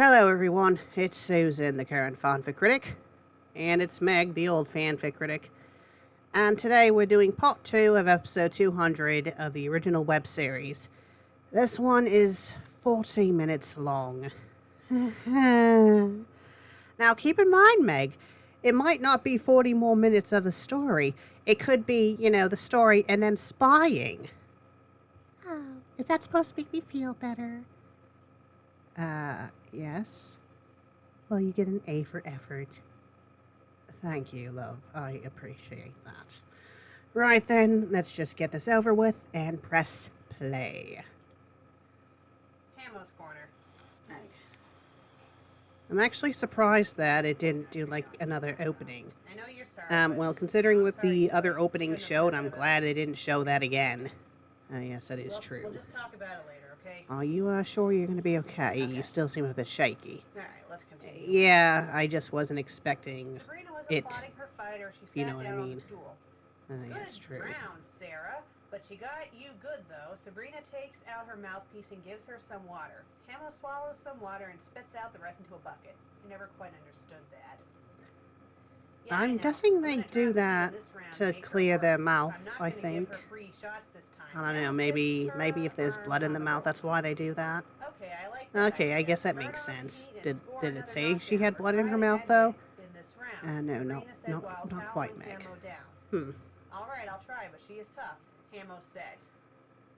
Hello everyone, it's Susan, the current FanFic Critic, and it's Meg, the old FanFic Critic, and today we're doing part 2 of episode 200 of the original web series. This one is 40 minutes long. Now keep in mind, Meg, it might not be 40 more minutes of the story. It could be, the story and then spying. Oh, is that supposed to make me feel better? Yes. Well, you get an A for effort. Thank you, love. I appreciate that. Right then, let's just get this over with and press play. Hamo's Corner. I'm actually surprised that it didn't do, another opening. I know you're sorry. Well, considering what the other opening showed, I'm glad it didn't show that again. Yes, that is true. We'll just talk about it later, okay? Are you sure you're going to be okay? You still seem a bit shaky. Alright, let's continue. Yeah, I just wasn't expecting Sabrina was it. applauding her fighter. She sat You know what I down on mean. the stool. Yes, true. Good round, Sarah. But she got you good, though. Sabrina takes out her mouthpiece and gives her some water. Hamo swallows some water and spits out the rest into a bucket. I never quite understood that. Yeah, I'm guessing they do that to clear their mouth, I think. I don't know, maybe if there's blood in the mouth, that's why they do that. Okay, I like that. Okay, I guess that makes sense. Did it say she had blood in her mouth, though? No, not quite, Meg. Alright, I'll try, but she is tough, Hamo said.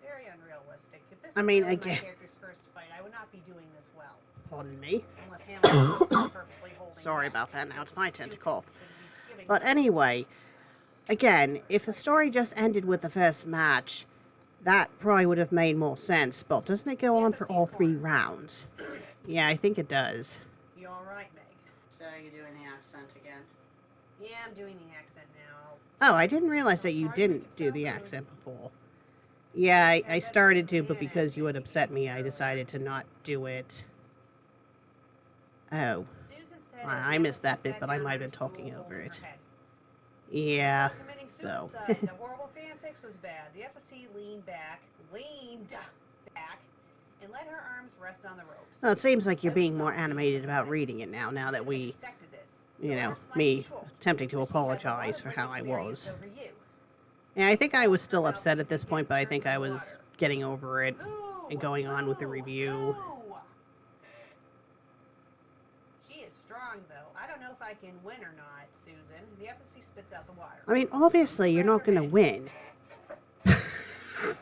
Very unrealistic. If this I mean, was again, my character's first fight, I would not be doing this well. Pardon me. Unless Hamo was purposely holding Sorry back. about that, now it's my turn to cough. Shouldn't be giving But anyway, again, if the story just ended with the first match, that probably would have made more sense, but doesn't it go on for all 3 rounds? Yeah, I think it does. You alright, Meg? So you're doing the accent again? Yeah, I'm doing the accent now. Oh, I didn't realize that you didn't do the accent before. Yeah, I started to, but because you had upset me, I decided to not do it. Oh, Susan said I missed that bit, but I might have been talking over it. Yeah, Committing so. suicide to horrible fanfics was bad. The FFC leaned back, and let her arms rest on the ropes. Well, it seems like you're being more animated about reading it now that we, Expected this. me attempting to apologize for how I was. Yeah, I think I was still upset at this point, but I think I was getting over it and going on with the review. She is strong, though. I don't know if I can win or not, Susan. The FFC spits out the water. I mean, obviously, you're not going to win. Slowly.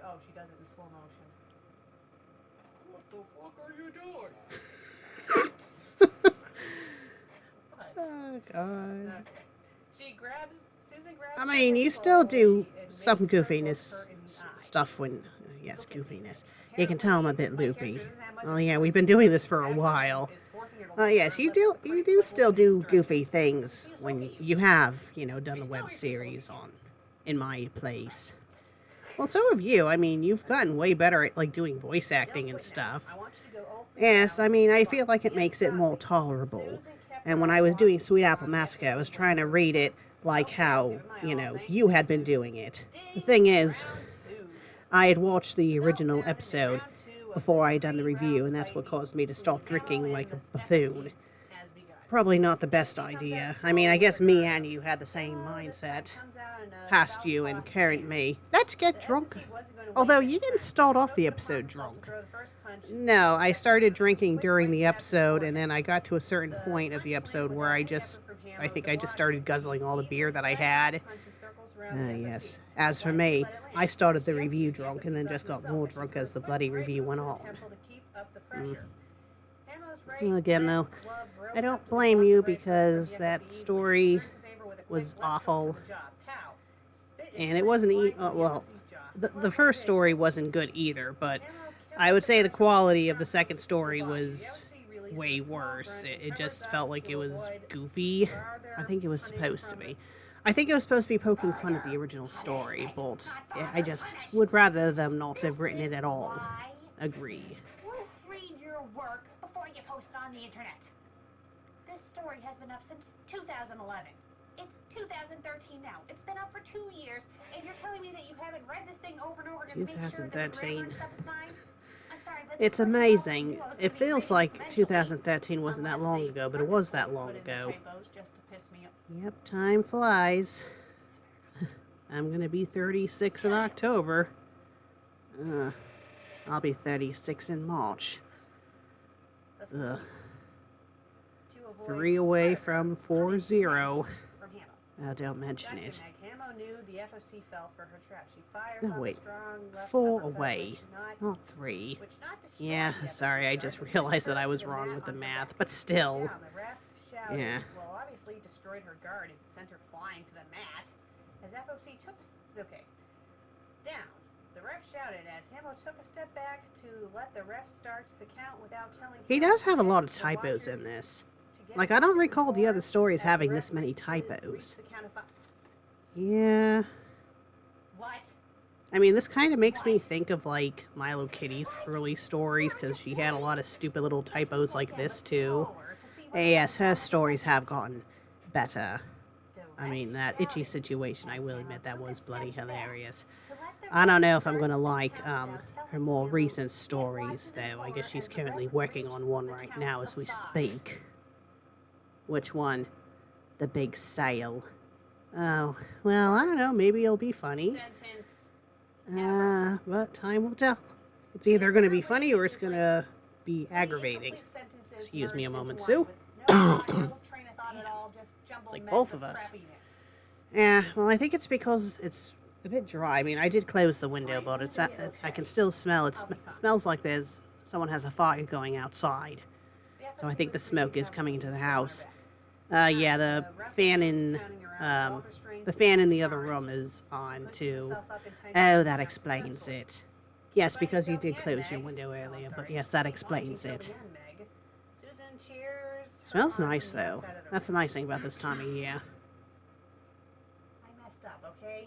Oh, she does it in slow motion. What the fuck are you doing? What? Oh, God. Okay. Susan grabs I mean, you still do some goofiness stuff when, yes, goofiness. You can tell I'm a bit loopy. Oh yeah, we've been doing this for a while. Yes, you do still do goofy things when you have, done the web series in my place. Well, so have you. I mean, you've gotten way better at, doing voice acting and stuff. Yes, I mean, I feel like it makes it more tolerable. And when I was doing Sweet Apple Massacre, I was trying to read it like how, you had been doing it. The thing is, I had watched the original episode before I had done the review, and that's what caused me to stop drinking like a buffoon. Probably not the best idea. I mean, I guess me and you had the same mindset. Past you and current me. Let's get drunk. Although you didn't start off the episode drunk. No, I started drinking during the episode, and then I got to a certain point of the episode where I think I just started guzzling all the beer that I had. Yes. As for me, I started the review drunk and then just got more drunk as the bloody review went on. Again, though, I don't blame you because that story was awful. And it wasn't, the first story wasn't good either, but I would say the quality of the second story was way worse. It just felt like it was goofy. I think it was supposed to be. I think it was supposed to be poking fun at the original story, but I just would rather them not have written it at all. Agree. Proofread your work before you post it on the internet. This story has been up since 2011. It's 2013 now. It's been up for 2 years, and you're telling me that you haven't read this thing over and over again to make sure that the grammar and stuff is fine? I'm sorry, but It's amazing. It feels like 2013 wasn't that long ago, but it was that long ago. Yep, time flies. I'm gonna be 36 in October. I'll be 36 in March. Ugh. 3 away from 4-0. Oh, don't mention it. Hamo knew the FOC fell for her trap. She fires No, off a wait. strong left 4 uppercut, away, not 3. Yeah, sorry, I just realized that I was wrong with the math, but still. Down, the ref shouted, Yeah. well, obviously destroyed her guard if it sent her flying to the mat. As FOC took okay. Down. The ref shouted as Hamo took a step back to let the ref starts the count without telling He Hamo does have a to lot of the typos in watchers this. to get Like, I don't watchers recall the other informed stories as the having ref this many reached typos. the count of 5. Yeah. What? I mean, this kind of makes me think of, like, Milo Kitty's early stories, because she had a lot of stupid little typos like this, too. And yes, her stories have gotten better. I mean, that itchy situation, I will admit, that was bloody hilarious. I don't know if I'm going to like her more recent stories, though. I guess she's currently working on one right now as we speak. Which one? The Big Sale. Oh, well, I don't know. Maybe it'll be funny. Sentence. But time will tell. It's either going to be funny or it's going to be aggravating. Excuse me a moment, Sue. It's like both of us. Yeah, well, I think it's because it's a bit dry. I mean, I did close the window, but it's I can still smell. It smells like someone has a fire going outside. So I think the smoke is coming into the house. Yeah, the fan in the other room is on too. Oh, that explains it. Yes, because you did close your window earlier, but yes, that explains it. Smells nice, though. That's the nice thing about this time of year. I messed up, okay?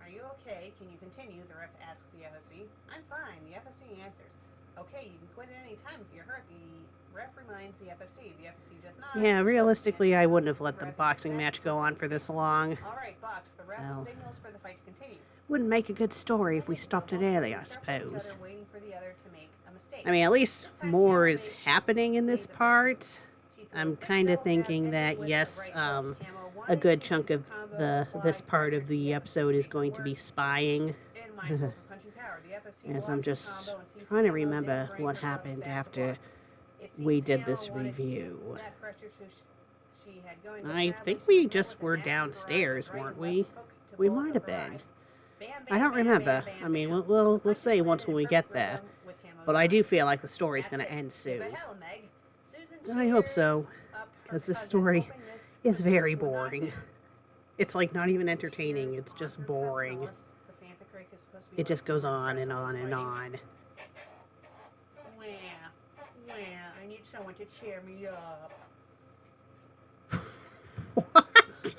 Are you okay? Can you continue? The ref asks the FFC. I'm fine. The FFC answers. Okay, you can quit at any time if you're hurt. The ref reminds the FFC. The FFC does not. Yeah, realistically, I wouldn't have let the boxing match go on for this long. All right, box. The ref signals for the fight to continue. Wouldn't make a good story if we stopped it early, I suppose. Waiting for the other to make a mistake. I mean, at least more is happening in this part. I'm kind of thinking that, yes, a good chunk of this part of the episode is going to be spying. As I'm just trying to remember what happened after we did this review. I think we just were downstairs, weren't we? We might have been. I don't remember. I mean, we'll say once when we get there. But I do feel like the story's going to end soon. I hope so, because this story is very boring. It's like not even entertaining, it's just boring. It just goes on and on and on. I need someone to cheer me up. What?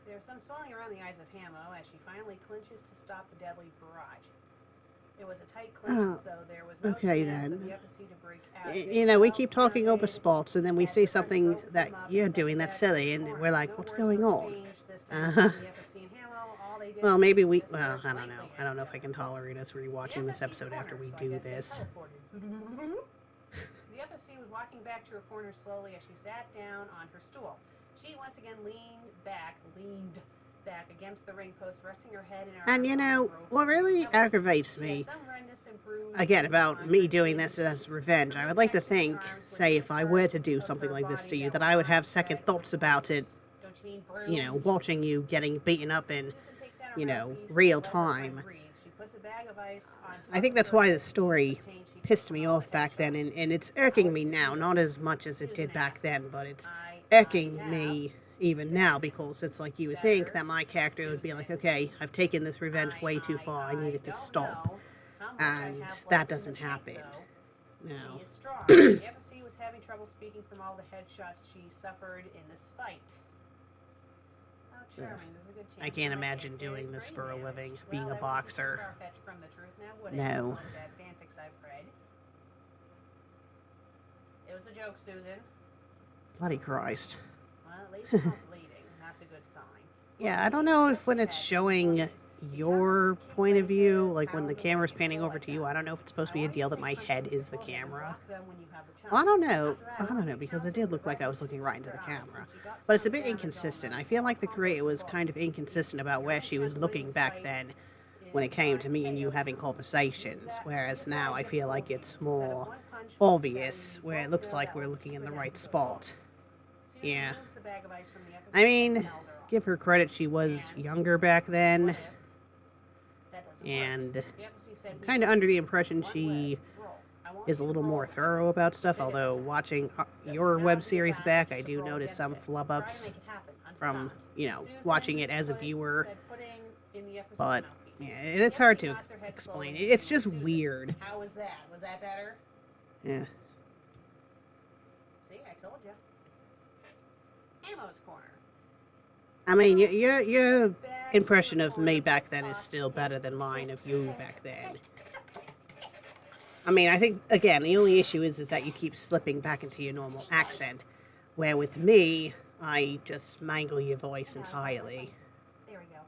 There's some swelling around the eyes of Hamo as she finally clinches to stop the deadly barrage. It was a tight clinch, so there was no okay, chance then. of the FFC to break out. You know, we keep talking over spots, and then we say something that you're doing that's silly, and we're like, what's going on? Well, maybe we... Well, I don't know. I don't know if I can tolerate us rewatching this episode after we do this. The FFC was walking back to her corner slowly as she sat down on her stool. She once again leaned back against the ring post, resting her head in her And you know, what really aggravates me, again, about me doing this as revenge, I would like to think, say, if I were to do something like this to you, that I would have second thoughts about it, you know, watching you getting beaten up in, you know, real time. I think that's why the story pissed me off back then, and it's irking me now, not as much as it did back then, but it's irking me even now, because it's like you would think that my character would be like, okay, I've taken this revenge way too far, I need it to stop, and that doesn't happen. No. The FFC was having trouble speaking from all the headshots she suffered in this fight. How charming. There's a good chance I can't imagine doing this for a living, being a boxer. No. Fanfics I've read. It was a joke, Susan. Bloody Christ. Well, at least you're not bleeding, and that's a good sign. Yeah, I don't know if when it's showing, your point of view, like when the camera's panning over to you. I don't know if it's supposed to be a deal that my head is the camera. I don't know. Because it did look like I was looking right into the camera. But it's a bit inconsistent. I feel like the creator was kind of inconsistent about where she was looking back then when it came to me and you having conversations. Whereas now I feel like it's more obvious, where it looks like we're looking in the right spot. Yeah. I mean, give her credit, she was younger back then. And I'm kind of under the impression she is a little more thorough about stuff, although watching your web series back, I do notice some flub-ups from, watching it as a viewer. But, yeah, it's hard to explain. It's just weird. How was that? Was that better? Yeah. See, I told you. Ammo's Corner. I mean, your impression of me back then is still better than mine of you back then. I mean, I think, again, the only issue is that you keep slipping back into your normal accent, where with me, I just mangle your voice entirely. There we go.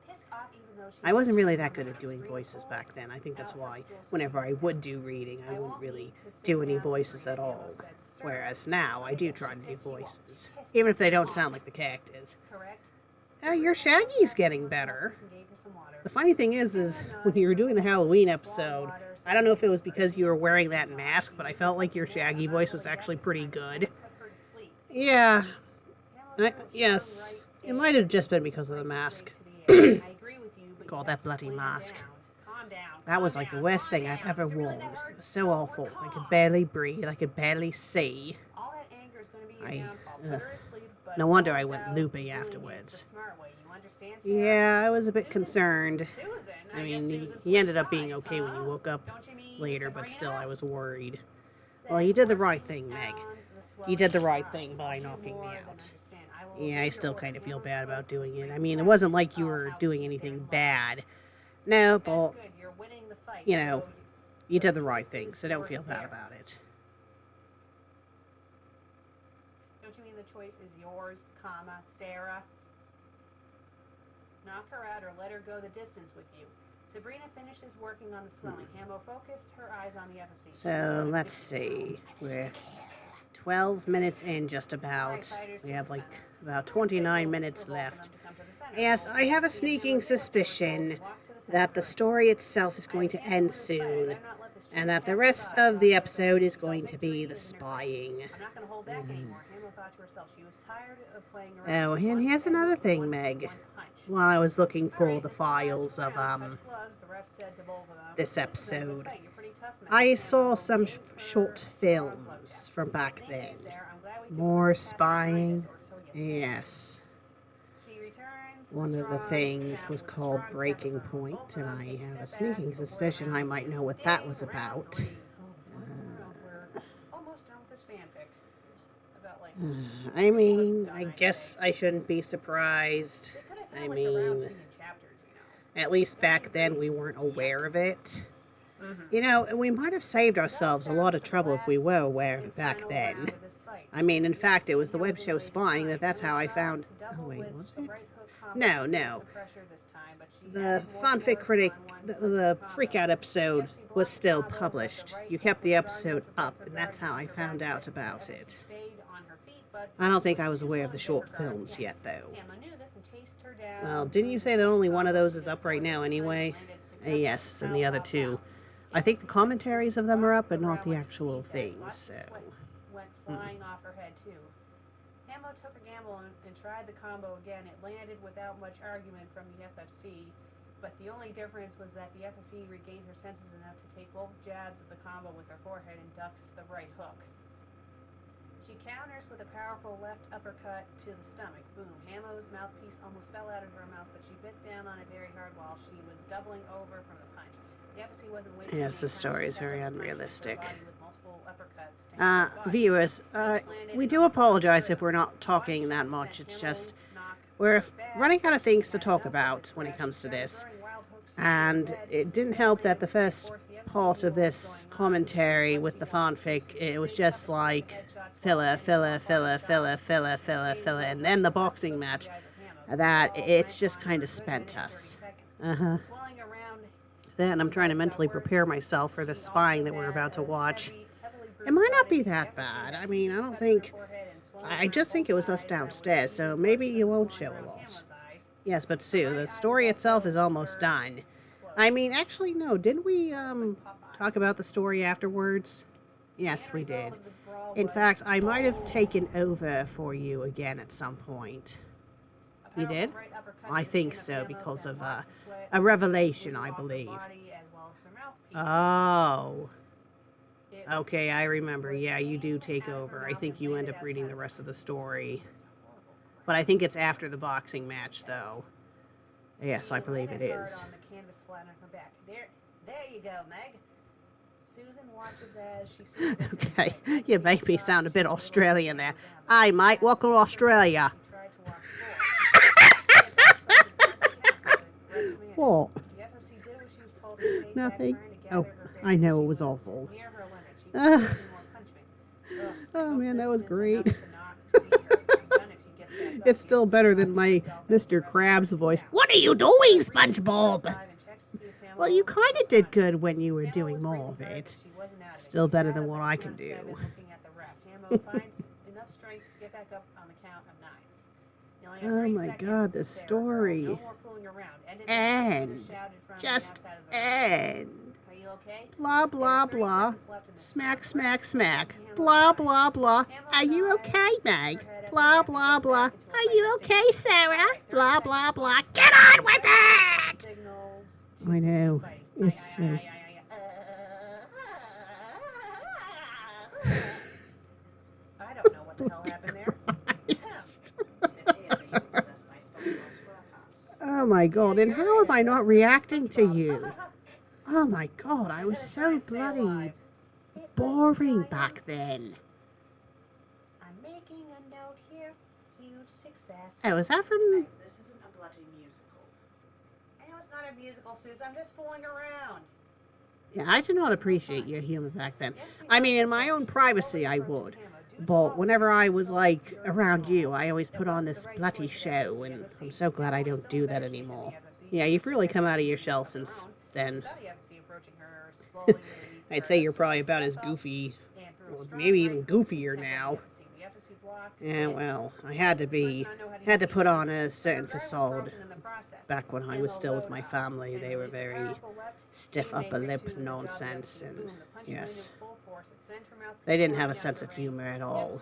Pissed off even though she I wasn't really that good at doing voices back then. I think that's why whenever I would do reading, I wouldn't really do any voices at all. Whereas now, I do try to do voices, even if they don't sound like the characters. correct. Your Shaggy's getting better. The funny thing is when you were doing the Halloween episode, I don't know if it was because you were wearing that mask, but I felt like your Shaggy voice was actually pretty good. Yeah. Yes. It might have just been because of the mask. God, that bloody mask. That was like the worst thing I've ever worn. It was so awful. I could barely breathe. I could barely see. No wonder I went loopy afterwards. Yeah, I was a bit concerned. I mean, he ended up being okay when you woke up later, but still, I was worried. Well, you did the right thing, Meg. You did the right thing by knocking me out. Yeah, I still kind of feel bad about doing it. I mean, it wasn't like you were doing anything bad. No, but, you did the right thing, so don't feel bad about it. Don't you mean the choice is yours, Sarah? Knock her out or let her go the distance with you. Sabrina finishes working on the swelling. Hamo focused her eyes on the FFC. So, let's see. We're 12 minutes in just about. We have like about 29 minutes left. Yes, I have a sneaking suspicion that the story itself is going to end soon, and that the rest of the episode is going to be the spying. I'm not going to hold back anymore. Hamo thought to herself she was tired of playing around. Oh, and here's another thing, Meg. While I was looking for the files of this episode, I saw some short films from back then. More spying. Yes. One of the things was called Breaking Point, and I have a sneaking suspicion I might know what that was about. I mean, I guess I shouldn't be surprised. I mean, at least back then we weren't aware of it. We might have saved ourselves a lot of trouble if we were aware of it back then. I mean, in fact, it was the web show Spying that's how I found... Oh, wait, was it? No. The FanFic Critic, the Freakout episode was still published. You kept the episode up, and that's how I found out about it. I don't think I was aware of the short films yet, though. Well, didn't you say that only one of those is up right now anyway? Yes, and the other two. I think the commentaries of them are up, but not the actual things, so... Went flying off her head, too. Hamo took a gamble and tried the combo again. It landed without much argument from the FFC, but the only difference was that the FFC regained her senses enough to take both jabs of the combo with her forehead and ducks the right hook. She counters with a powerful left uppercut to the stomach. Boom. Hamo's mouthpiece almost fell out of her mouth, but she bit down on it very hard while she was doubling over from the punch. The FFC wasn't wasting yes, the story is very unrealistic. Uh, Viewers, we do apologize if we're not talking that much. It's just we're running out of things to talk about when it comes to this. And it didn't help that the first part of this commentary with the fanfic, it was just like filler, and then the boxing match, that it's just kind of spent us. Uh-huh. Swelling around. Then I'm trying to mentally prepare myself for the spying that we're about to watch. It might not be that bad. I mean, I don't think... I just think it was us downstairs, so maybe you won't show a lot. Yes, but Sue, the story itself is almost done. I mean, actually, no. Didn't we, talk about the story afterwards? Yes, we did. In fact, I might have taken over for you again at some point. You did? I think so, because of a revelation, I believe. Oh. Okay, I remember. Yeah, you do take over. I think you end up reading the rest of the story. But I think it's after the boxing match, though. Yes, I believe it is. There you go, Meg. Susan watches as she sees Okay, you make me sound a bit Australian there. Aye, mate, welcome to Australia. What? Nothing. Oh, I know, it was awful. Oh man, that was great. It's still better than my Mr. Krabs voice. What are you doing, SpongeBob? Well, you kind of did good when you were doing more of it. Still better than what I can do. Oh my god, this story. End. Just end. Blah, blah, blah. Smack, smack, smack. Blah, blah, blah. Are you okay, Meg? Blah, blah, blah. Are you okay, Sarah? Blah, blah, blah. Get on with it! I know. It's so... I don't know what the hell happened there. Oh my god, and how am I not reacting to you? Oh my god, I was so bloody boring back then. I'm making a note here. Huge success. Oh, is that from... This isn't a bloody musical. I know it's not a musical, Susan. I'm just fooling around. Yeah, I did not appreciate your humor back then. I mean, in my own privacy, I would. But whenever I was, like, around you, I always put on this bloody show, and I'm so glad I don't do that anymore. Yeah, you've really come out of your shell since then. I'd say you're probably about as goofy, or maybe even goofier now. Yeah, well, I had to put on a certain facade. Back when I was still with my family, they were very stiff upper lip nonsense, and yes, they didn't have a sense of humor at all.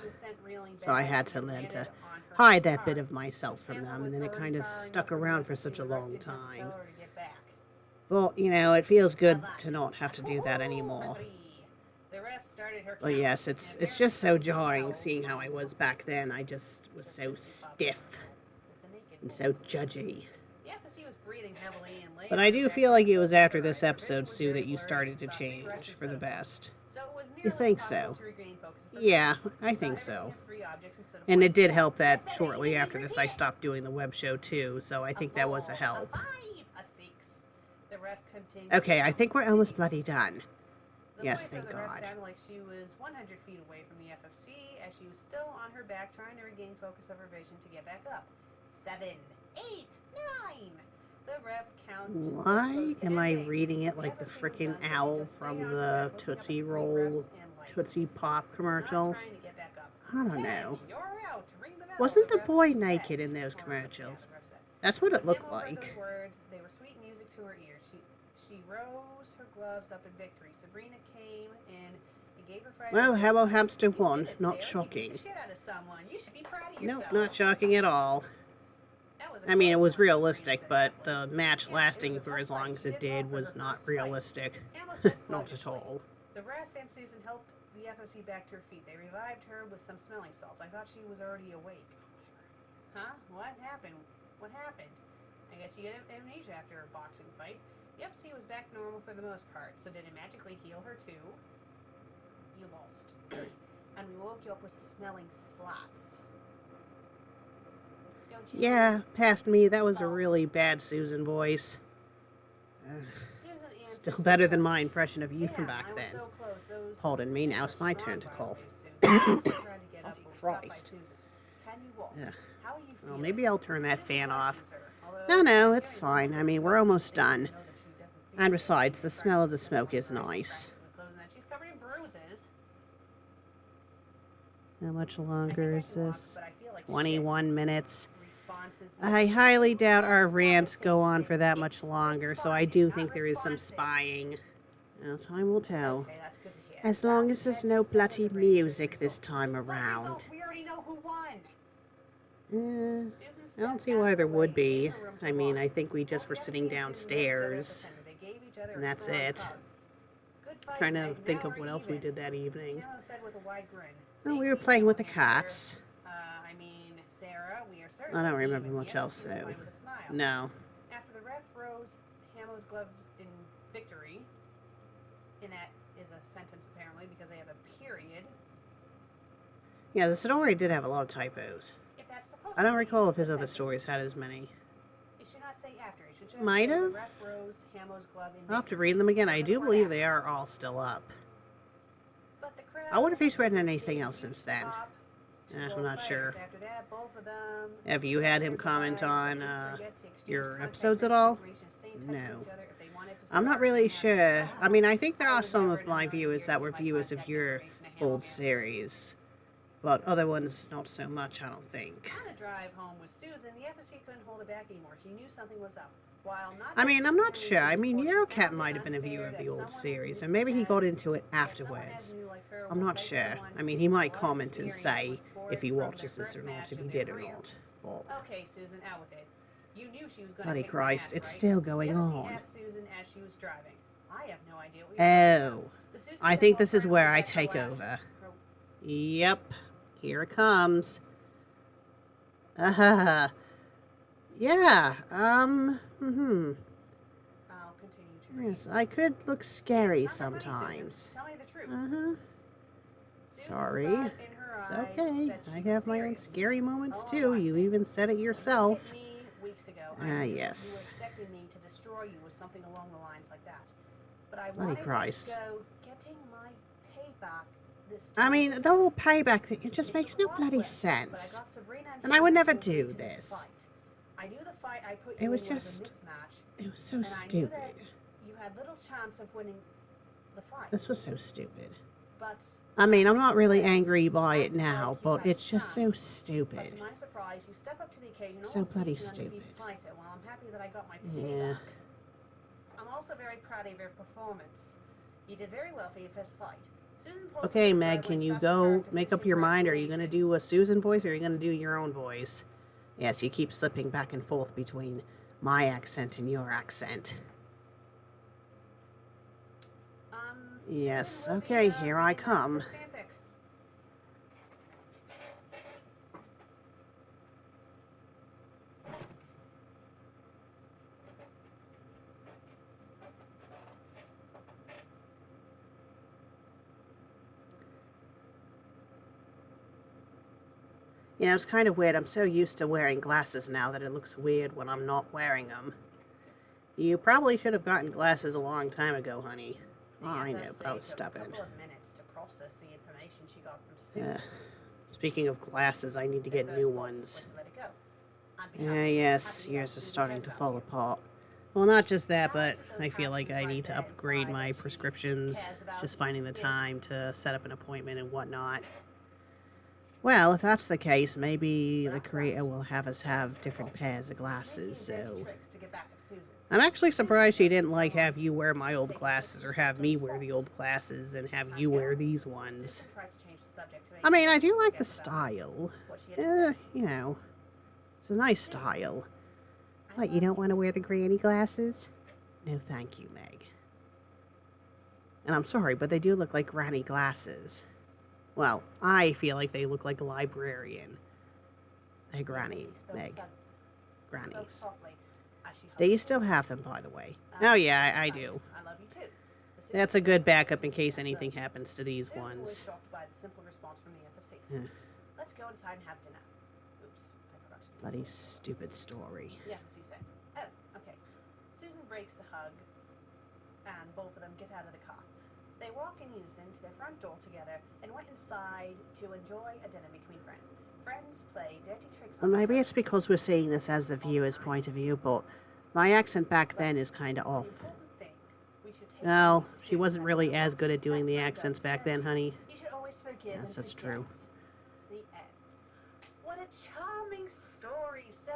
So I had to learn to hide that bit of myself from them, and then it kind of stuck around for such a long time. Well, you know, it feels good to not have to do that anymore. But yes, it's just so jarring seeing how I was back then. I just was so stiff and so judgy. But I do feel like it was after this episode, Sue, that you started to change for the best. You think so? Yeah, I think so. And it did help that shortly after this I stopped doing the web show too, so I think that was a help. Okay, I think we're almost bloody done. Yes, thank God. Sounded like she was 100 feet away from the FFC as she was still on her back trying to regain focus of her vision to get back up. 7, 8, 9. The ref count. Why am I reading it like the frickin' owl from the Tootsie Roll, Tootsie Pop commercial? I don't know. Wasn't the boy naked in those commercials? That's what it looked like. They were sweet music to her ears. She rose her gloves up in victory. Sabrina came in and gave her Friday. Well, how about hamster won? Not shocking. Nope, not shocking at all. I mean, it was realistic, but the match lasting for as long as it did was not realistic. Not at all. The ref and Susan helped the FOC back to her feet. They revived her with some smelling salts. I thought she was already awake. Huh? What happened? What happened? I guess you get amnesia after a boxing fight. The FOC was back normal for the most part, so did it magically heal her too? You lost. And we woke you up with smelling slots. Yeah, past me, that was a really bad Susan voice. Still better than my impression of you from back then. Pardon me, now it's my turn to cough. Oh, Christ. Yeah. Well, maybe I'll turn that fan off. No, no, it's fine. I mean, we're almost done. And besides, the smell of the smoke is nice. She's covered in bruises. How much longer is this? But I feel like 21 minutes. responses. I highly doubt our rants go on for that much longer, so I do think there is some spying. Well, time will tell. Okay, that's good to hear. As long as there's no bloody music this time around. We already know who won. I don't see why there would be. I mean, I think we just were sitting downstairs, and that's it. Trying to think of what else we did that evening. Oh, we were playing with the cats. I mean, Sarah, we are I don't remember much else, though. No. After the ref rose Hamo's glove in victory, and that is a sentence apparently because they have a period. Yeah, the story did have a lot of typos. If that's supposed I don't to be recall if the his other sentence, stories had as many. it should not say after. It should just Might say have. the ref rose Hamo's glove in I'll have to victory. read them again. I do believe they are all still up. But the crowd I wonder if he's written anything else since then. stopped to I'm both not sure. fighters. After that, both of them Have you had him comment on your episodes at all? No. I'm not really sure. I mean, I think there are some of my viewers that were viewers of your old series, but other ones not so much, I don't think. On the drive home with Susan, the FFC couldn't hold it back anymore. She knew something was up. While not I mean, I'm not noticing sure. any I mean, sports, she Eurocat found might it have been a viewer of unfair the that old someone series, who and maybe he had- got into it that someone afterwards. as new like her I'm will not fight sure. someone I mean, he might with comment and experience say with sport if he from their watches this first or not, match if of he their did or career. not. But Okay, Susan, out with it. You knew she was going to bloody kick Christ, my ass, it's right? still going The FFC on. asked Susan as she was driving. I have no idea what you're talking Oh, about. The Susan I said think while this is trying to where hold I back her take laughter. over. Her- Yep, here it comes. Yeah, I'll continue to read. yes, I could look scary It's not that funny, sometimes. Susan. Tell me the truth. Uh-huh. Susan Sorry. saw it in her It's eyes okay. that she I was have my own serious. scary moments Oh, too. I You think. even said it When you yourself. hit me weeks ago, Ah, I knew yes. you were expecting me to destroy you with something along the lines like that. But I Bloody wanted Christ. to go getting my payback this I time. mean, the whole payback thing, it just It makes took no a lot bloody of effort, but I sense. got Sabrina And I would Hannah never to agree do to this. fight. I knew the fight I put It you was in just- was a mismatch, It was so and I knew stupid. that you had little chance of winning the fight. This was so stupid. But I mean, I'm not really Yes, angry by I it now, told you but had it's just so chance. But stupid. to my surprise, you step up to the occasion. So almost bloody beat an undefeated stupid. Fighter. Well, I'm happy that I got my Yeah. payback. I'm also very proud of your performance. You did very well for your first fight. Susan pulls Okay, into the Meg, driveway can and you stops the car go after make up finishing your her mind? Are you going to explanation. do a Susan voice or are you going to do your own voice? Yes, you keep slipping back and forth between my accent and your accent. Yes, Susan will be, okay, here I reading this come. fanfic. You know, it's kind of weird. I'm so used to wearing glasses now that it looks weird when I'm not wearing them. You probably should have gotten glasses a long time ago, honey. Oh, I know, FSA but I was took stubborn. A couple of minutes to process the information she got from Uh, Susan. speaking of glasses, I need to Their get first new thoughts ones. were to let it go. I'd be Yeah, happy- yes, happy that yours is Susan starting cares to about fall you. apart. Well, not just that, but After those I feel like actions I right need to there upgrade imply my that she prescriptions. cares about Just you. finding the Yeah. time to set up an appointment and whatnot. Well, if that's the case, maybe the creator will have us have different pairs of glasses, so... I'm actually surprised she didn't, like, have you wear my old glasses or have me wear the old glasses and have you wear these ones. I mean, I do like the style. You know, it's a nice style. What, you don't want to wear the granny glasses? No, thank you, Meg. And I'm sorry, but they do look like granny glasses. Well, I feel like they look like a librarian. They're granny, Meg. Grannies. Do you still have them, by the way? Oh, yeah, I do. That's a good backup in case anything happens to these ones. Yeah. Let's go inside and have dinner. Oops, I forgot to do that. Bloody stupid story. Yeah, she said. Oh, okay. Susan breaks the hug, and both of them get out of the car. They walked in unison to their front door together and went inside to enjoy a dinner between friends. Friends play dirty tricks on Maybe it's because we're seeing this as the viewer's point of view, but my accent back then is kind of The off. important thing we should take Well, from these she two wasn't that really no as one good at doing that the friend accents does back to then, you. honey. You should always forgive Yes, and that's forget. true. The end. What a charming story. So,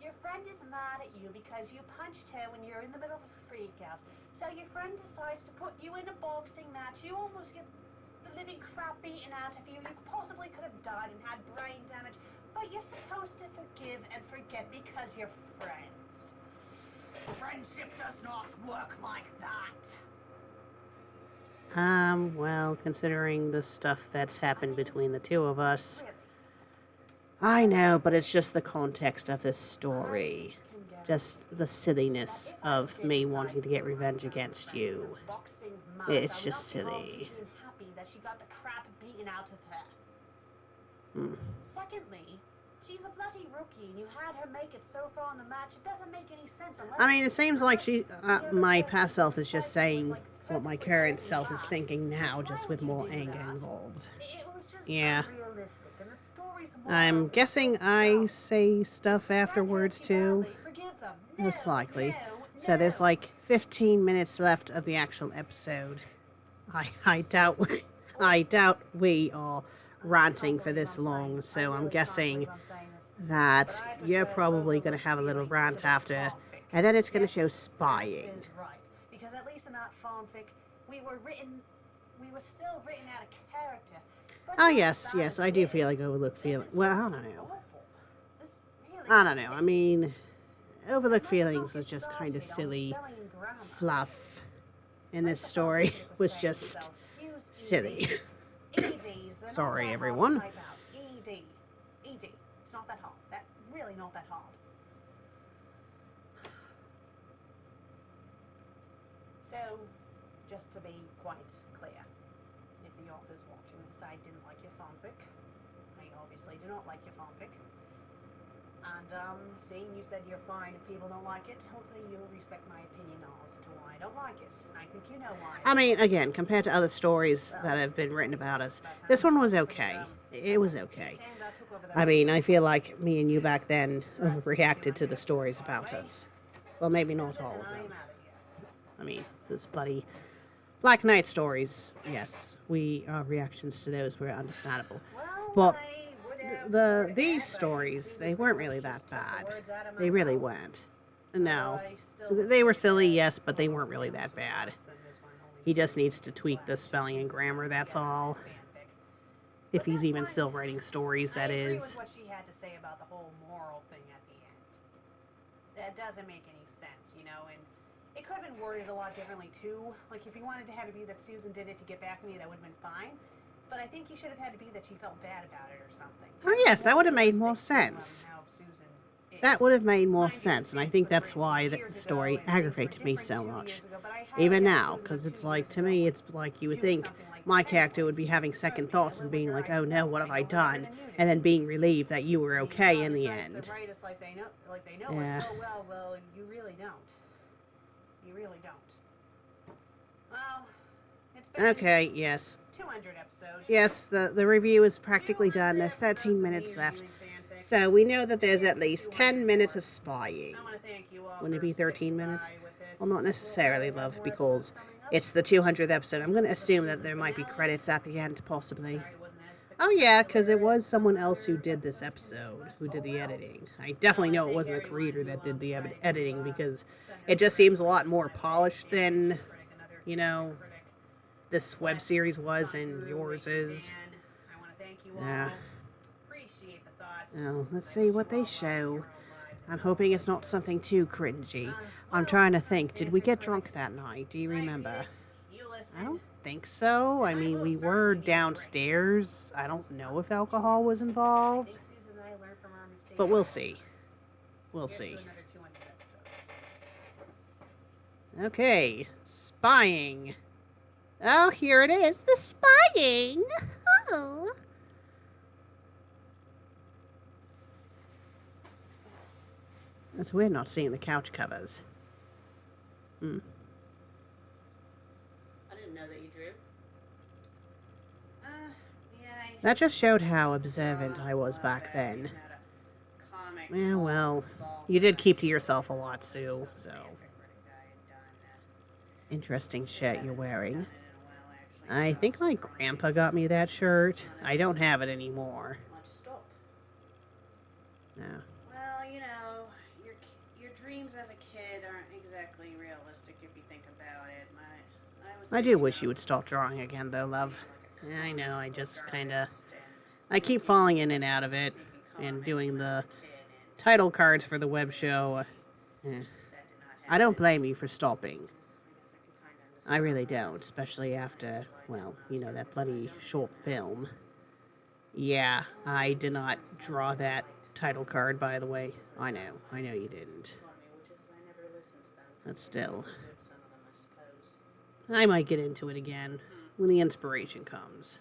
your friend is mad at you because you punched her when you're in the middle of a freak out. So your friend decides to put you in a boxing match. You almost get the living crap beaten out of you. You possibly could have died and had brain damage. But you're supposed to forgive and forget because you're friends. Friendship does not work like that. Well, considering the stuff that's happened between the two of us, Really. I know, but it's just the context of this story. Just the silliness of me wanting to get revenge against you. It's just silly. Happy that she got the crap beaten out of her. Secondly, she's a bloody rookie, and you had her make it so far in the match. It doesn't make any sense unless. I mean, it seems like my past self is just saying what my current self is thinking now, just with more anger involved. It was just Yeah. unrealistic, and the story's I'm moral guessing is so I dumb. say stuff afterwards too. Forgive them. Most No, likely. no, So there's no. like 15 minutes left of the actual episode. I doubt we are ranting for this long, so I'm guessing that you're probably going to have a little rant after, and then it's going to show spying. Is right. Because at least in that fanfic, we were still written out of character. But Oh not yes, as bad yes, as I do this. feel like Overlook This feeling. is Well, I just don't know. awful. This really I don't know. I is. mean, Overlook And let's Feelings not was get just kind of started on silly spelling and grammar. fluff, and Like this the story fanfic was saying just itself, use silly. EDs. EDs, they're not Sorry, that hard to everyone. type out. ED. ED. It's not that hard. That really not that hard. So, just to be quite clear, if the author's watching this, I didn't like your fanfic. I obviously do not like your fanfic. And, seeing you said you're fine if people don't like it, hopefully you'll respect my opinion as to why I don't like it. And I think you know why. I mean, again, compared to other stories that have been written about us, this one was okay. It was okay. I mean, I feel like me and you back then overreacted to the stories about us. Well, maybe not all of them. I mean, those bloody Black Knight stories, yes, our reactions to those were understandable. But these stories, they weren't really that bad. They really weren't. No. They were silly, yes, but they weren't really that bad. He just needs to tweak the spelling and grammar, that's all. If he's even still writing stories, that I agree is. with what she had to say about the whole moral thing at the end. That doesn't make any sense, you know, and it could have been worded a lot differently too. Like if you wanted to have it be that Susan did it to get back at me, that would have been fine. But I think you should have had to be that she felt bad about it or something. Oh yes, that would have made more Realistic to, sense. how Susan is. That would have made more Mind you, sense, and I this think was that's written why 2 the years ago, story and things were aggravated me different so 2 much. years ago, but I highly Even doubt now, Susan because of it's 2 like, years to ago me, would it's like you would do think something like my this character anyway. would be having Trust second me, thoughts I and live with being her like, eyes oh no, open. what have I I know better done? than you do. And then being relieved that you were I mean, okay somebody in the tries end. To write us like they know Yeah. us so well. Well, you really don't. You really don't. Well, it's been Okay, yes. 200 episodes. Yes, the review is practically 200 done. There's 13 episodes of minutes me left. reviewing fanfics. So we know that there's Here's at to least 200 10 minutes more. of spying. I want to thank you all Wouldn't it for be 13 sticking minutes? by with this. Well, not We'll necessarily, have love, more because episodes coming up. it's the 200th episode. I'm going to This is assume the that there might be finale. credits at the end, possibly. Sorry it wasn't as Oh yeah, because it spectacular was as someone some else who other did this episodes can be, episode, but who did oh the well. editing. I definitely know it Thank wasn't a everyone creator who, that did the decided to, editing, because send their it just seems a lot congratulations more my way. polished And than, FanFic Critic, another you FanFic know, Critic. this web Wes, series was and Sandra, yours Rick, and is. Dan. I want to thank you Yeah. all. Appreciate the thoughts. Well, let's I see wish what you they all luck in show. your own lives and I'm your hoping own it's not shows. something too cringy. I'm Well, trying to think, did we FanFic get Critic, drunk that night? Do you I remember? did. You listen. I don't think so. I And I mean, will we certainly were need a drink. downstairs. I don't know if alcohol was I involved, think Susan and I learned from our mistakes. but we'll see. We'll Here's to see. another 200 episodes. Okay, spying. Oh, here it is, the spying. Oh. It's weird not seeing the couch covers. I didn't know that you drew. That just showed how observant I was back then. Yeah, well, you did keep to yourself a lot, Sue, so. Interesting shirt you're wearing. I think my grandpa got me that shirt. I don't have it anymore. No. Well, you know, your dreams as a kid aren't exactly realistic if you think about it. I do wish you would stop drawing again, though, love. I know, I just kinda... I keep falling in and out of it, and doing the title cards for the web show. I don't blame you for stopping. I really don't, especially after, well, you know, that bloody short film. Yeah, I did not draw that title card, by the way. I know you didn't. But still, I might get into it again when the inspiration comes.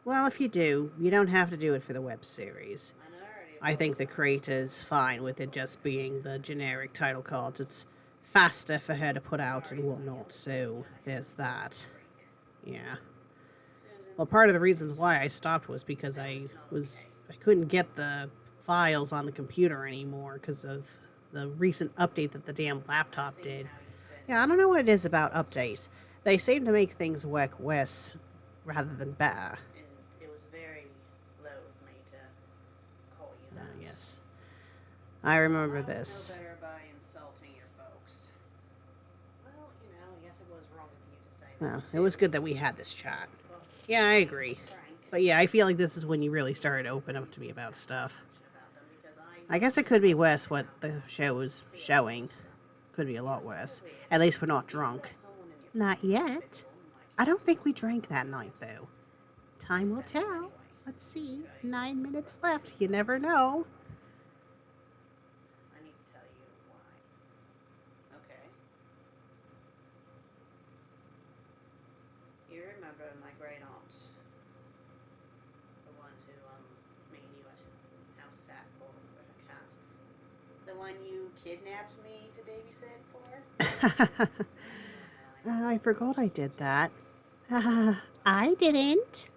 Well, if you do, you don't have to do it for the web series. I think the creator's fine with it just being the generic title cards. It's faster for her to put out and whatnot, so there's that. Yeah. Well, part of the reasons why I stopped was because I couldn't get the files on the computer anymore because of the recent update that the damn laptop did. Yeah, I don't know what it is about updates. They seem to make things work worse rather than better. It was very low of me to call you that. Yes. I remember this. Better by insulting your folks. Well, you know, yes, it was wrong of you to say that. Well, it was good that we had this chat. Yeah, I agree. But yeah, I feel like this is when you really started to open up to me about stuff. I guess it could be worse what the show was showing. Could be a lot worse. At least we're not drunk. Not yet. I don't think we drank that night, though. Time will tell. Let's see. 9 minutes left. You never know. I need to tell you why. Okay. You remember my great aunt, the one who me and you at house sat for her cat, the one you kidnapped me to babysit for. I forgot I did that. I didn't.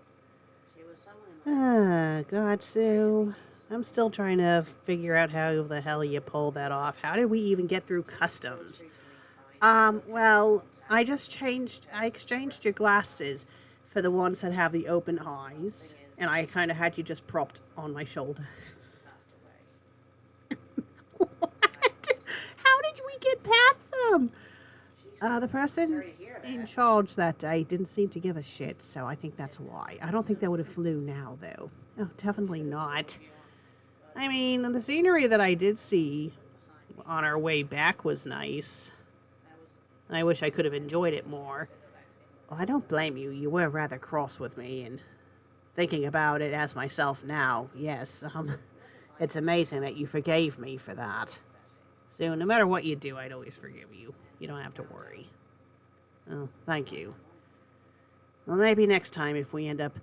She was someone in God, Sue. I'm still trying to figure out how the hell you pulled that off. How did we even get through customs? Well, I exchanged your glasses for the ones that have the open eyes, and I kind of had you just propped on my shoulder. What? How did we get past them? The person in charge that day didn't seem to give a shit, so I think that's why. I don't think they would have flew now, though. Oh, definitely not. I mean, the scenery that I did see on our way back was nice. I wish I could have enjoyed it more. Well, I don't blame you. You were rather cross with me, and thinking about it as myself now, yes, it's amazing that you forgave me for that. So no matter what you do, I'd always forgive you. You don't have to worry. Oh, thank you. Well, maybe next time if we end up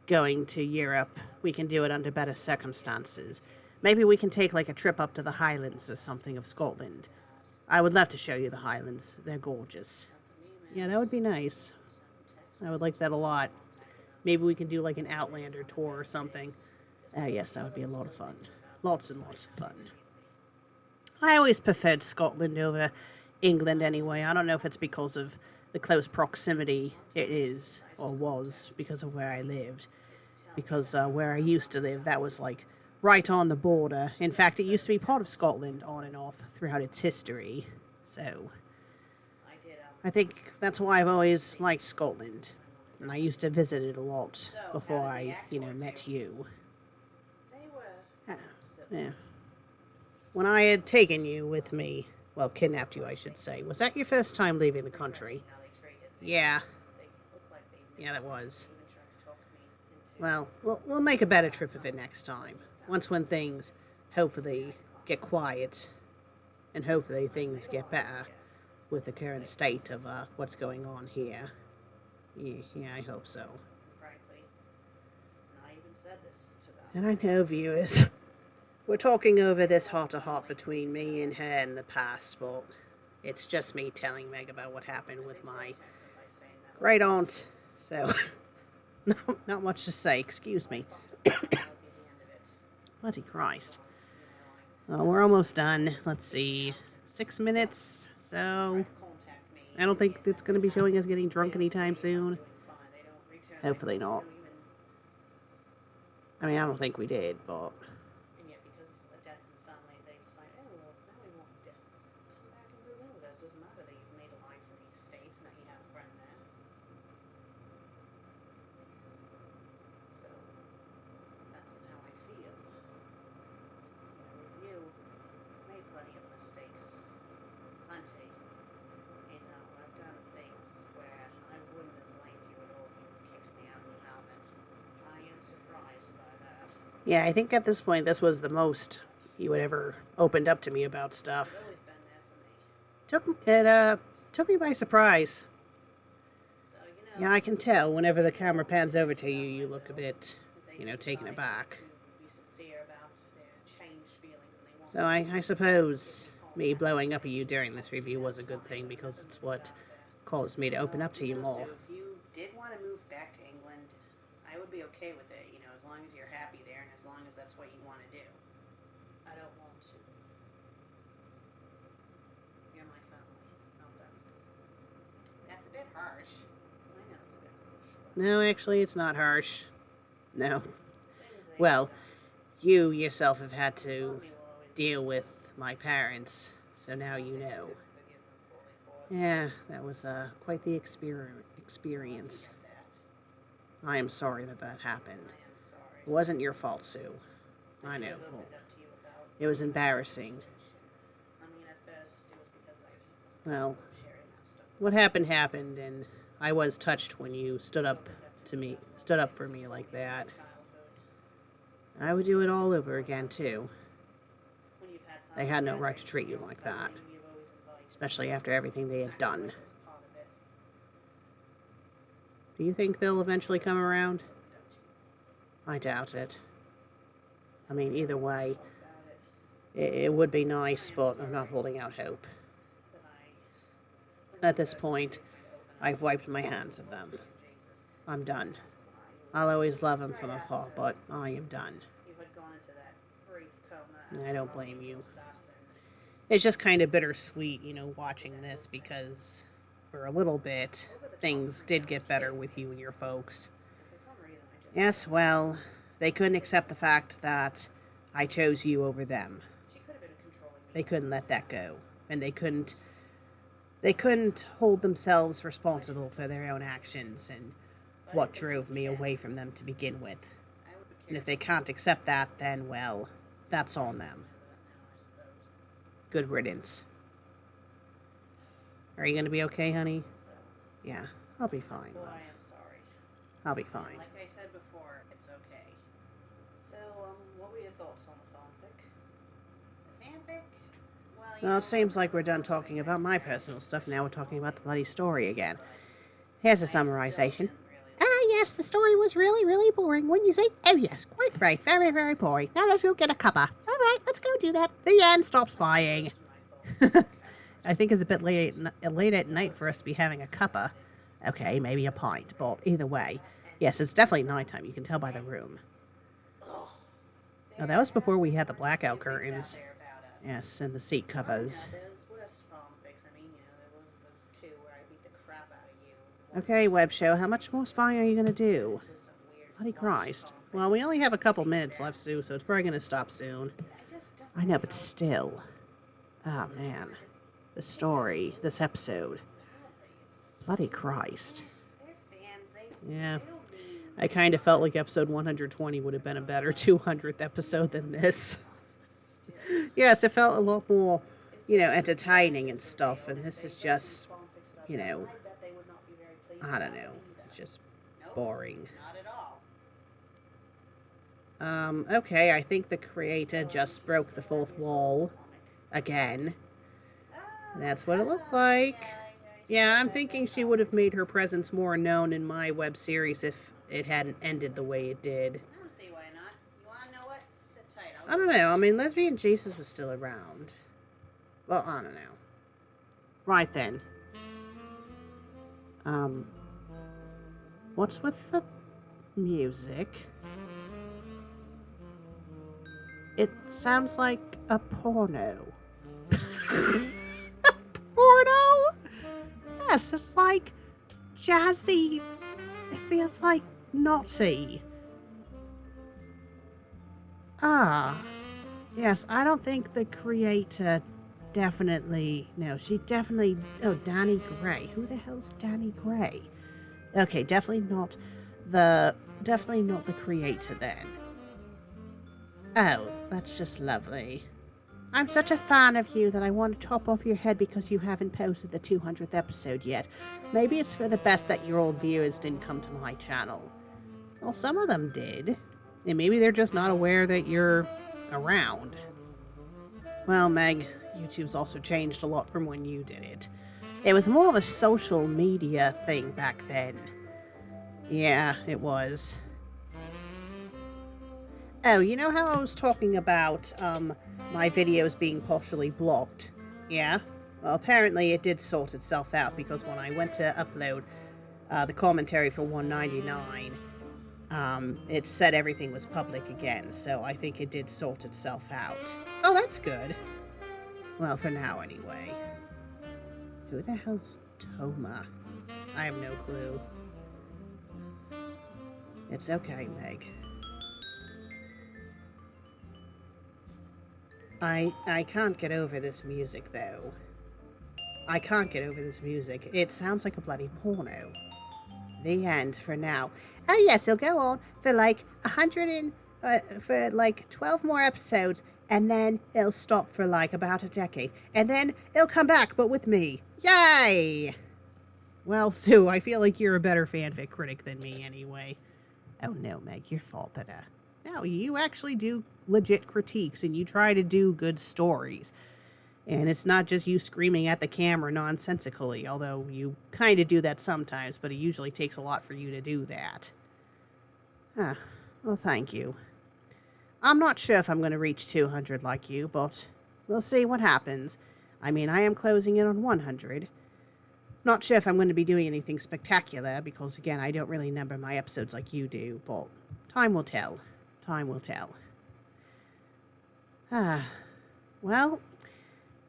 going to Europe, we can do it under better circumstances. Maybe we can take like a trip up to the Highlands or something of Scotland. I would love to show you the Highlands. They're gorgeous. Yeah, that would be nice. I would like that a lot. Maybe we can do like an Outlander tour or something. Yes, that would be a lot of fun. Lots and lots of fun. I always preferred Scotland over England anyway. I don't know if it's because of the close proximity it is, or was, because of where I lived. Because where I used to live, that was like right on the border. In fact, it used to be part of Scotland on and off throughout its history. So, I think that's why I've always liked Scotland. And I used to visit it a lot before I, met you. Yeah. When I had taken you with me, well, kidnapped you, I should say, was that your first time leaving the country? Yeah. Yeah, that was. Well, we'll make a better trip of it next time. Once when things hopefully get quiet, and hopefully things get better with the current state of what's going on here. Yeah, I hope so. And I know, viewers, we're talking over this heart-to-heart between me and her in the past, but it's just me telling Meg about what happened with my great aunt. So, Not much to say, excuse me. That'll be the end of it. Bloody Christ. You know, Well, we're almost done. Let's see. 6 minutes, so contact me. I don't think it's going to be showing us getting drunk anytime soon. Doing fine. They don't return. Hopefully not. I mean, I don't think we did, but... And yet, because of the death in the family, they decide, oh, well, now we want you to come back and move in with us. Doesn't matter that you've made a line for these states and that you have a friend there. So, that's how I feel. With you, I've made plenty of mistakes. Plenty. I've done things where I wouldn't have blamed you at all if you kicked me out and you haven't. I am surprised by that. Yeah, I think at this point, this was the most you had ever opened up to me about stuff. You've always been there for me. Took me by surprise. So, you know, Yeah, I can tell whenever the camera pans over to you, you look a bit, if they you know, taken decide aback. to be sincere about their changed feelings and they want So I suppose me blowing up at you during this review was a good thing because it's what caused me to open up to you more. So if you did want to move back to England, I would be okay with it, as long as you're happy there and as long as that's what you want to do. I don't want to. You're my family, not them. That's a bit harsh. I know it's a bit harsh. But No, actually, it's not harsh. No. things they Well, you yourself have had to told me will always deal with my parents, so now you know. forgive them fully for. Yeah, that was quite the experience. That. I am sorry that happened. I am sorry. It wasn't your fault, Sue. I know. should've Well, opened up to you about it was embarrassing. I mean, at first it was because I wasn't Well, comfortable sharing that stuff. what happened, and I was touched when you stood up for me like that. Childhood, I would do it all over again, too. when you've had fun They with had no family, right to treat you like that, family you've always invited. especially after everything they had done. That was part of it. Do you think they'll eventually come around? Don't you I doubt it. I mean, either way, talk about it, it would be nice, but I'm not holding out hope. that At this point, I've wiped my hands of them. I'm done. I'll always love them from afar, but I am done. you had gone into that brief coma. I don't blame you. Assassin. It's just kind of bittersweet, watching this because for a little bit, things did get better with you and your folks. For some reason, I just Yes, well, they couldn't accept the fact that I chose you over them. she could have been controlling me. They couldn't let that go, and they couldn't hold themselves responsible for their own actions and what drove me away from them to begin with. I would have And cared if they can't accept that, then, well, that's on them. about that now, I suppose. Good riddance. Are you going to be okay, honey? So, Yeah, I'll be fine, well, love. I am sorry. I'll be fine. Like I said before, it's okay. So, what were your thoughts on the fanfic? The fanfic? Well, Well, it seems like we're done talking about my personal stuff. Now we're talking about the bloody story again. Here's a summarization. Yes, the story was really, really boring, wouldn't you say? Oh, yes, quite right. Very, very boring. Now let's go get a cuppa. All right, let's go do that. The end. Stop spying. I think it's a bit late at night for us to be having a cuppa. Okay, maybe a pint, but either way. Yes, it's definitely nighttime. You can tell by the room. Oh, that was before we had the blackout curtains. Yes, and the seat covers. There's worse fanfics. I mean, there was those two where I beat the crap out of you. Okay, web show, how much more spying are you going to do? To some weird Bloody slash Christ. fanfic. Well, we only have a couple minutes left, Sue, so it's probably going to stop soon. I just don't I know, but still. Oh, man. The story, this episode. It's Bloody Christ. they're fans. They Yeah. don't mean I kind of felt like episode 120 would have been a better 200th episode than this. still. Yes, it felt a lot more, entertaining and stuff, and this is just, Fanfics that I've you read, know, I bet they would not be very pleased I don't about know, either. it's just Nope, boring. Not at all. Okay, I think the creator just broke the fourth wall again. That's what it looked like. Yeah, I'm thinking she would have made her presence more known in my web series if it hadn't ended the way it did. I don't see why not. You want to know what? Sit tight. I don't know. I mean, Lesbian Jesus was still around. Well, I don't know. Right then. What's with the music. It sounds like a porno. A porno? Yes, it's like jazzy. It feels like naughty. Ah. Yes, I don't think the creator definitely... No, she definitely... Oh, Danny Gray. Who the hell's Danny Gray? Okay, definitely not the creator then. Oh, that's just lovely. I'm such a fan of you that I want to chop off your head because you haven't posted the 200th episode yet. Maybe it's for the best that your old viewers didn't come to my channel. Well, some of them did. And maybe they're just not aware that you're around. Well, Meg, YouTube's also changed a lot from when you did it. It was more of a social media thing back then. Yeah, it was. Oh, you know how I was talking about my videos being partially blocked? Yeah? Well, apparently it did sort itself out because when I went to upload the commentary for 199, it said everything was public again, so I think it did sort itself out. Oh, that's good. Well, for now anyway. Who the hell's Toma? I have no clue. It's okay, Meg. I can't get over this music, though. I can't get over this music. It sounds like a bloody porno. The end for now. Oh yes, it'll go on for like 12 more episodes, and then it'll stop for like about a decade, and then it'll come back, but with me. Yay! Well, Sue, I feel like you're a better fanfic critic than me anyway. Oh no, Meg, you're far better. No, you actually do legit critiques, and you try to do good stories. And it's not just you screaming at the camera nonsensically, although you kind of do that sometimes, but it usually takes a lot for you to do that. Ah, well, thank you. I'm not sure if I'm going to reach 200 like you, but we'll see what happens. I mean, I am closing in on 100. Not sure if I'm going to be doing anything spectacular, because, again, I don't really number my episodes like you do, but time will tell. Time will tell. Ah, well...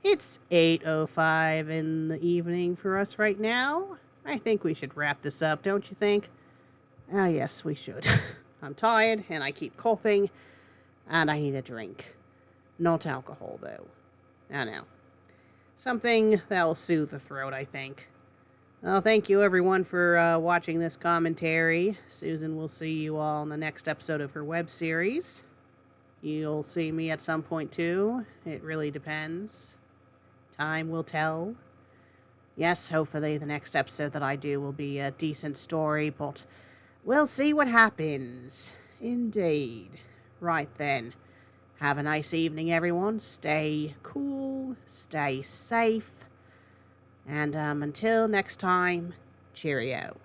It's 8:05 in the evening for us right now. I think we should wrap this up, don't you think? Ah, yes, we should. I'm tired, and I keep coughing, and I need a drink. Not alcohol, though. I know. Something that will soothe the throat, I think. Well, thank you, everyone, for watching this commentary. Susan will see you all in the next episode of her web series. You'll see me at some point, too. It really depends. Time will tell. Yes, hopefully the next episode that I do will be a decent story, but we'll see what happens. Indeed. Right then. Have a nice evening, everyone. Stay cool, stay safe, and until next time, cheerio.